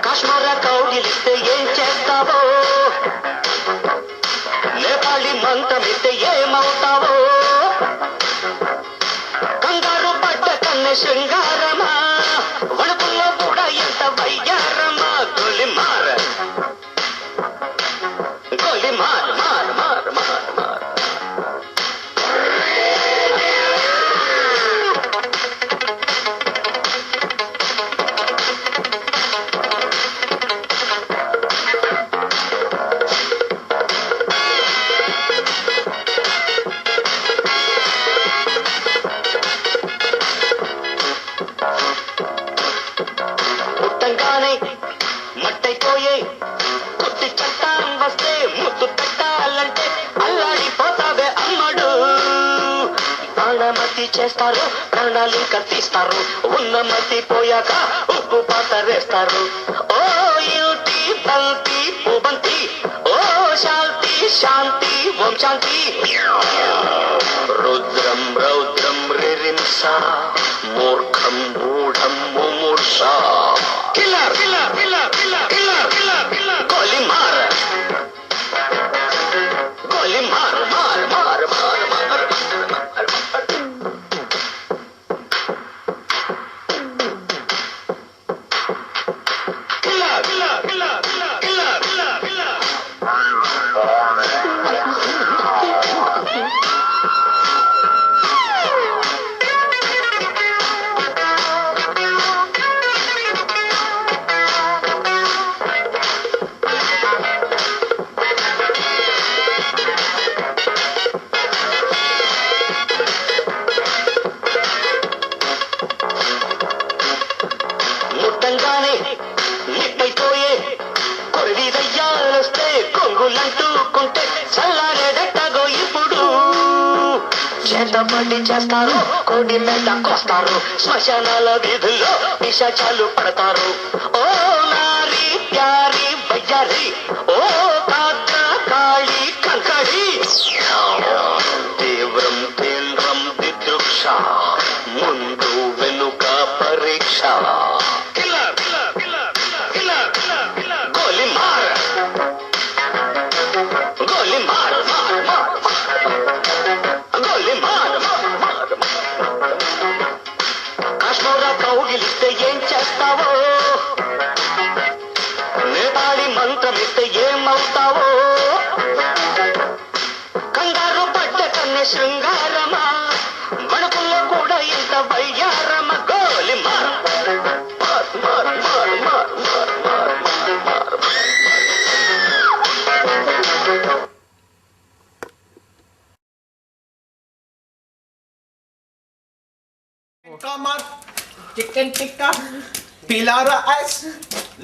కాశ్మీర కౌగిలిస్తే ఏం చేస్తావో, నేపాళి మంత్రమిస్తే ఏమవుతావో, కంగారు పడ్డ కన్నె శృంగారమా, వణుకుల్లో కూడా ఎంత వయ్యారమా. గోలి మార్ గోలి మార్ మార్ మార్ మార్ మార్. పుట్టంగానే మట్టైపోయే కొద్ది చట్టం వస్తే ముద్దు పెట్టాలంటే అల్లాడిపోతావే అమ్మడు. ప్రాణమతి చేస్తారు, ప్రాణాలు ఇంకా తీస్తారు, ఉన్న మతి పోయాక ఉప్పు పాతరేస్తారు. ఓ యుతి బంతి పుబంతి, ఓ శాంతి శాంతి ఓం శాంతి. రుద్రం రౌద్రం రిరింస, మూర్ఖం మూఢం ముమూర్ష. Killer killer killer killer killer killer killer. గోలి మార్ గోలి మార్ మార్ మార్ మార్ మార్. Killer killer killer killer killer killer. ముట్టంగానే నిప్పైపోయే కొరివి దయ్యాలొస్తే కొంగులంటూకుంటే చల్లారేదెట్టగో ఇప్పుడు. చేతపడి చేస్తారు, కోడి మెడ కోస్తారు, శ్మశానాల వీధుల్లో పిశాచాలు పడతారు. ఓ నారి ప్యారి బయ్యారి, ఓ కాక కాళి కంకడి. తీవ్రం తీవ్రం దిదృక్ష, ముందు వెనుక పరీక్ష. Killer killer killer killer killer killer. గోలి మార్ గోలి మార్ మార్ మార్ గోలి మార్ మార్ మార్. కాశ్మీర కౌగిలిస్తే ఏం చేస్తావో, నేపాళి మంత్రమిస్తే ఏమవుతావో, కంగారు పడ్డ కన్నె శృంగారమా, వణుకుల్లో కూడా ఇంత వయ్యారమ. గోలి మార్ మార్ మార్ మార్ మార్ మార్ మార్ మార్ మార్. Come on, chicken tikka, pilara ice,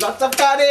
lots of curry.